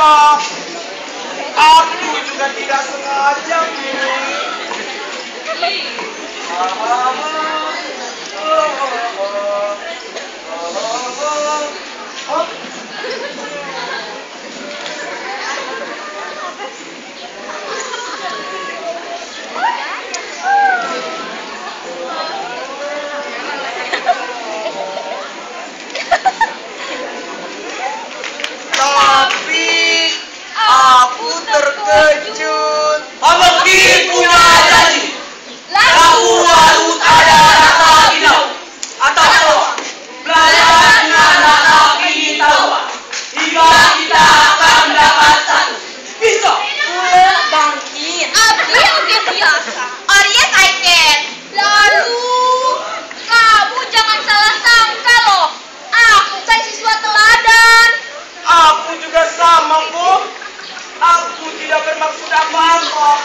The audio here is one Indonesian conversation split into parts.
Maaf, aku juga tidak sengaja ini. Tapi aku terkejut. Meski punya janji, lalu harus ada rasa binau atau belajar dengan rasa ingin tahu hingga kita akan mendapat satu pisau. Bangkit. Abi yang biasa. Oh yes I can. Lalu kamu jangan salah sangka loh. Aku kan siswa teladan. Aku juga sama, Bu. Aku tidak bermaksud apa-apa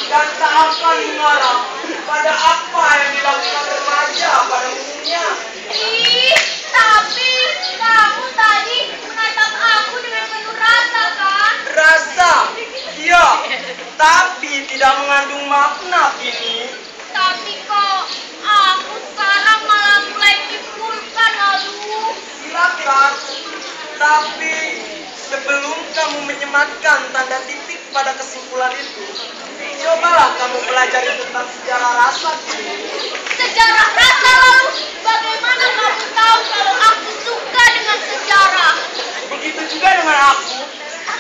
dan tak akan mengarah pada apa yang dilakukan remaja pada umumnya. Ih, tapi kamu tadi menatap aku dengan penuh rasa kan? Rasa, iya, tapi tidak mengandung makna kini. Tapi kok aku sekarang malah mulai dipulkan lalu. Silakan, tapi sebelum kamu menyematkan tanda titik pada kesimpulan itu, cobalah kamu pelajari tentang sejarah rasa kini. Sejarah rasa lalu, bagaimana kamu tahu kalau aku suka dengan sejarah? Begitu juga dengan aku.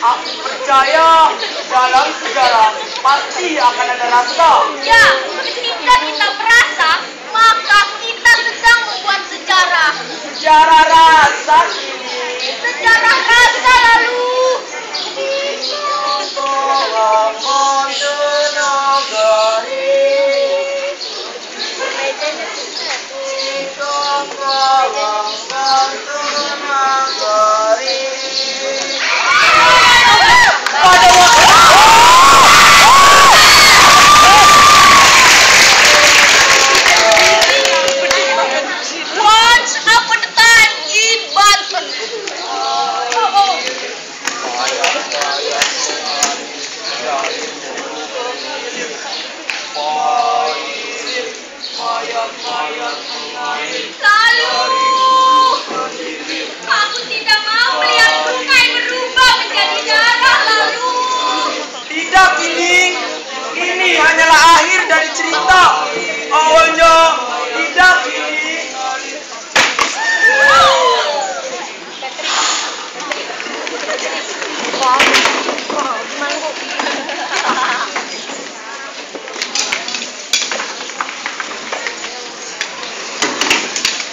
Aku percaya dalam sejarah pasti akan ada rasa. Ya, ketika kita merasa, maka kita sedang membuat sejarah. Sejarah rasa kini. Sejarah rasa lalu. Once upon a time in Banten. Lalu, aku tidak mau melihat sungai berubah menjadi darah lalu. Tidak, ini hanyalah akhir dari cerita. Awalnya tidak ini.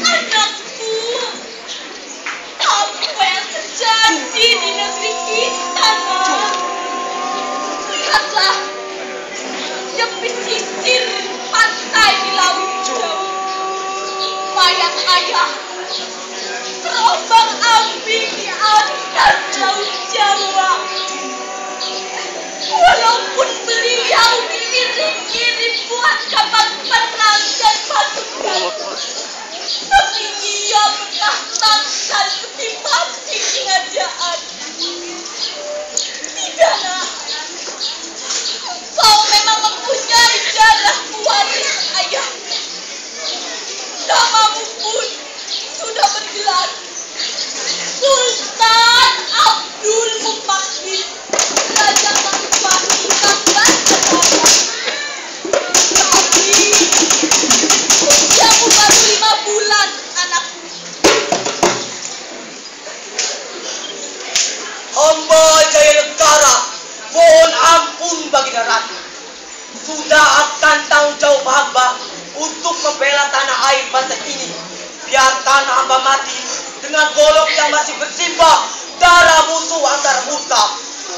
Anakku, apa yang terjadi di negeri kita, nak? Lihatlah, di pesisir pantai di laut jauh, mayat ayah terombang ambing di atas laut Jawa. Walaupun beliau diiring-iring buat kapal perang dan pasukan, tapi ia bertahan ketimbang si kerajaan. Tidak, nak. Kau memang mempunyai darah waris ayah. Namamu pun sudah bergelar Sultan Abdul Mukmin, Raja Mahkota Banten. Tapi usiamu baru 5 bulan, anakku. Hamba Jaya Negara, mohon ampun Baginda Ratu. Sudah akan tanggung jawab hamba untuk membela tanah air Banten ini. Biarkan hamba mati dengan golok yang masih bersimbah darah musuh antar muta.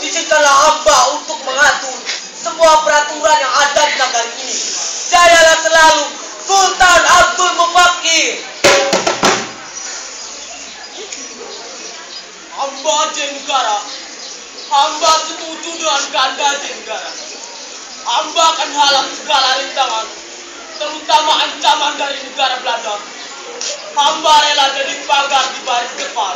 Izinkanlah hamba untuk mengatur semua peraturan yang ada di negara ini. Jayalah selalu Sultan Abdul Mukmin. Hamba Jenggara, hamba setuju dengan Kanda Jenggara. Hamba akan halang segala rintangan, terutama ancaman dari negara Belanda. Hamba rela jadi pagar di baris depan.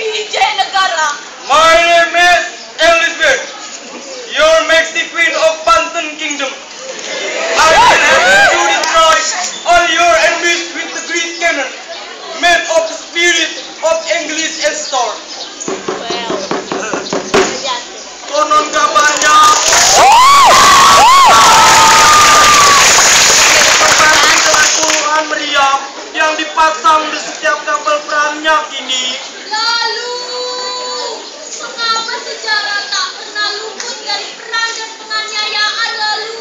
Wijaya Negara. My name is Elizabeth, your Maxi Queen of Banten Kingdom. I will help you destroy all your enemies with the great cannon, made of the spirit of English and store. Konon kabarnya, Tuhan meriam yang dipasang di setiap kapal perangnya kini. Lalu, mengapa sejarah tak pernah luput dari perang dan penganiayaan lalu?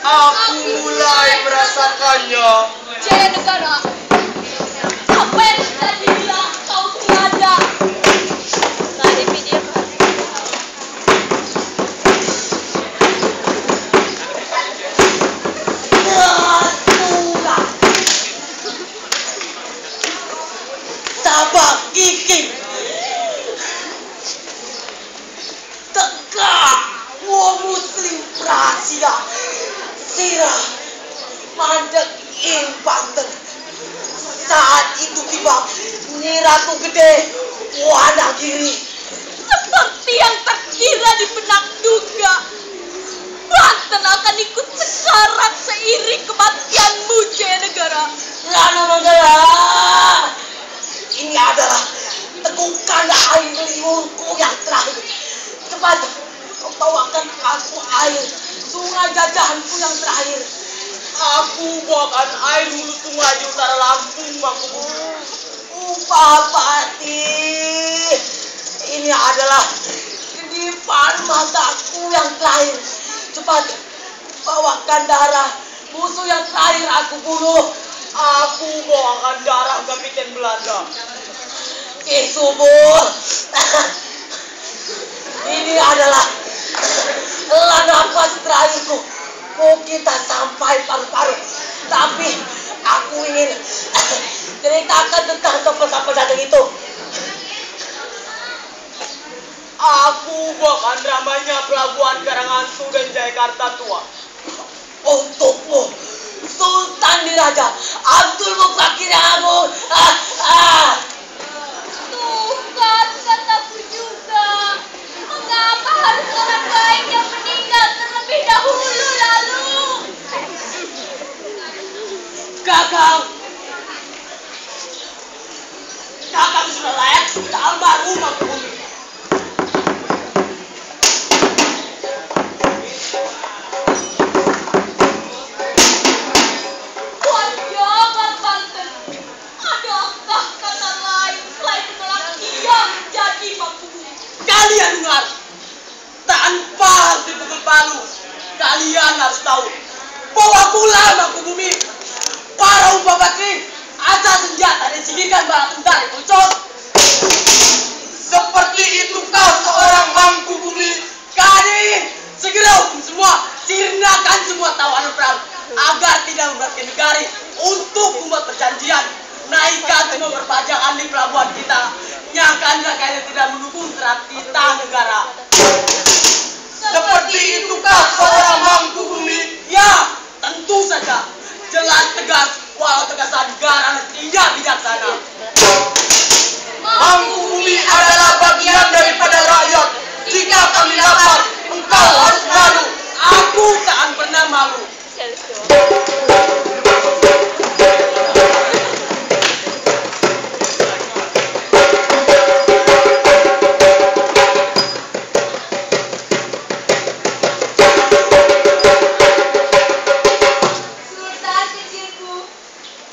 Aku mulai merasakannya. Wijaya Negara, apa yang sudah dibilang kau tiada? Tadi video Tabak ikim tegak wong muslim prasia sirah mandek ing Banten. Saat itu tiba Nyi Ratu Gede Wanagiri. seperti yang terkira di benak duga. Banten akan ikut sekarat seiring kematianmu, Wijaya Negara. Rana Manggala, ini adalah tegukan air liurku yang terakhir. Cepat kau bawakan aku air sungai jajahanku yang terakhir. Aku bawakan air hulu sungai di utara Lampung, Mangkubumi. Upapati, ini adalah kedipan mataku yang terakhir. Cepat bawakan darah musuh yang terakhir aku bunuh. Aku bawakan darah Kapiten Belanda. Subur. Ini adalah nafas terakhirku. Mau kita sampai paru-paru. Tapi aku ingin ceritakan tentang kepesan-pesan itu. Aku bawakan dramanya Pelabuhan Karangasu dan Jayakarta Tua. Untukmu, Sultan Diraja Abdul Mufakir Agung. Tuh kan kataku juga. Mengapa harus orang baik yang meninggal terlebih dahulu lalu? Kakang sudah layak sudah almarhum Mangkubumi. Wajah Banten, adakah kata lain selain menolak dia menjadi Mangkubumi? Kalian dengar, tanpa harus dipukul palu, kalian harus tahu bahwa pulang Mangkubumi, para upapatri, asal senjata dan singkirkan bala tentara bocor. Seperti itukah seorang Mangkubumi? Kali segera hukum semua, sirnakan semua tawanan perang agar tidak memberatkan negara untuk membuat perjanjian. Naikkan semua perpajakan di pelabuhan kita. Nyangkan kalian tidak mendukung serat kita negara. Seperti itukah seorang Mangkubumi? Ya, tentu saja. Jelas tegas, walau tegasan negara tidak bijaksana. Mangkubumi adalah bagian daripada rakyat. Jika kami lapar, engkau harus malu. Aku tak akan pernah malu. Sultan kecilku,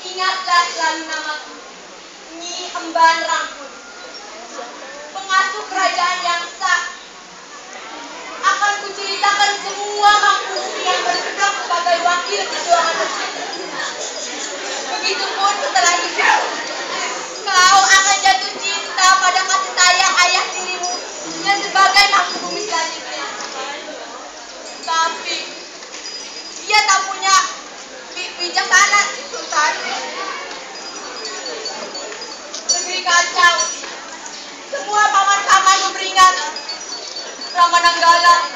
ingatlah selalu namaku, Nyi Emban Rangkut, pengasuh kerajaan yang sah. Akan kuceritakan semua Mangkubumi yang bergerak sebagai wakil perjuangan negeri. Begitupun setelah itu, kau akan jatuh cinta pada kasih sayang ayah tirimu yang sebagai Mangkubumi selanjutnya. Tapi dia tak punya bijaksana, Sultan. Negeri kacau. Semua paman-paman memberingat. Ramananggala,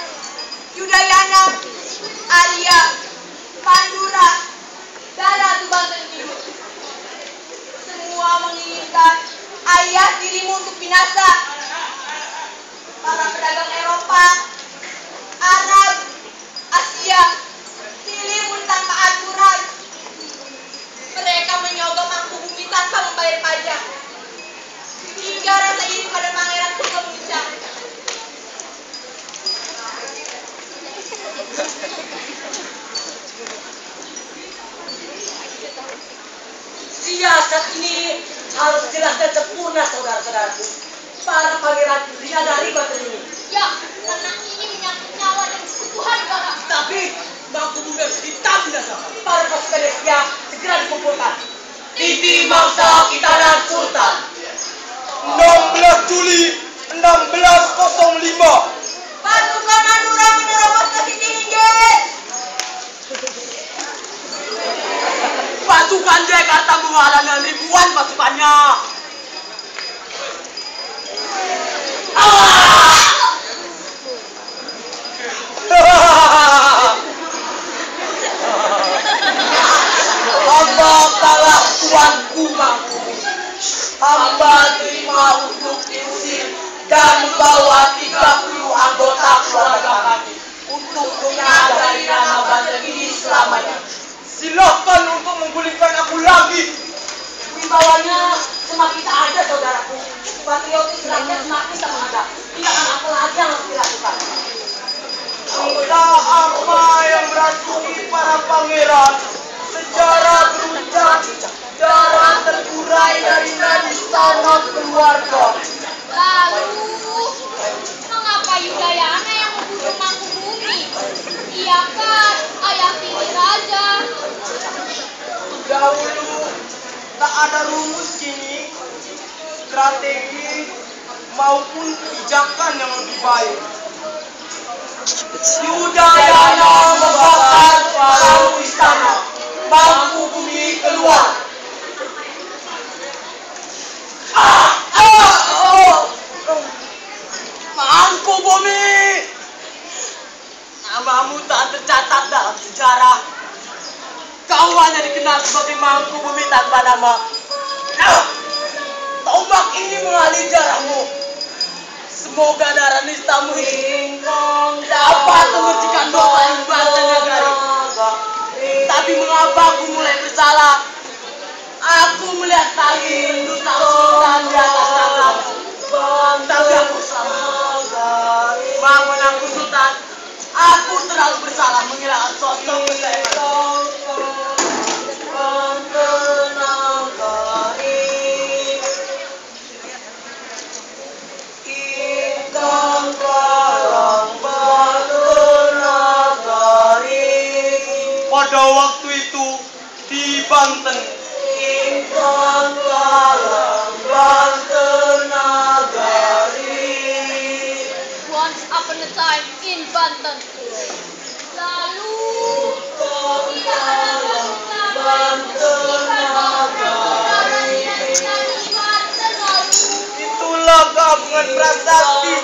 Yudayana, Arya, Pandura, dan Ratu Banten Timur. Semua menginginkan ayah dirimu untuk binasa. Para pedagang Eropa, Arab, Asia, dirimu tanpa aturan. Mereka menyogok Mangkubumi tanpa membayar pajak. Hingga rasa iri pada pangeran pun memuncak. Siasat ini harus jelas dan sempurna, saudara-saudaraku. Para pangeran menyadari batin ini. Ya, karena ini menyangkut nyawa dan kebutuhan negara. Tapi Mangkubumi harus dibinasakan. Para pasukan Asia segera dikumpulkan. Titi mangsa kita dan Sultan. 16 Juli 1605. Pasukan Madura menerobos ke Sitiningge. Pasukan Jakarta mengalahkan ribuan pasukannya. Hamba kalah tuanku Mangkubumi. Hamba terima untuk diusir dan membawa 30 anggota keluarga kami untuk menyadari nama Banten ini selamanya. Silakan untuk menggulingkan aku lagi. Wibawanya semakin tak ada, saudaraku. Patriotis rakyat semakin tak ada. Tindakan apa lagi yang harus dilakukan? Entah apa yang merasuki para pangeran, sejarah berucap, darah terburai dari nadi sanat keluarga. Lalu, mengapa Yudayana yang membunuh Mangkubumi? Ia kan ayah tiri raja. Dahulu tak ada rumus kini, strategi maupun kebijakan yang lebih baik. Yudayana membakar paruh istana. Mangkubumi keluar. Mangkubumi, namamu tak tercatat dalam sejarah. Kau hanya dikenal sebagai Mangkubumi tanpa nama. Tombak ini mengalir darahmu. Semoga darah nistamu ini dapat mengucikan dosa yang Banten Nagari. Tapi mengapa aku mulai bersalah? Aku melihat tali dusta Sultan di atas tanganku. Tapi aku selamat. Bangun aku Sultan. Aku terlalu bersalah menghilangkan sosok kesayangan. Banten Nagari, ikan karang Banten Nagari. Pada waktu itu di Banten, Ikan karang Banten Nagari. Once upon a time in Banten. Lalu, itulah gabungan prasasti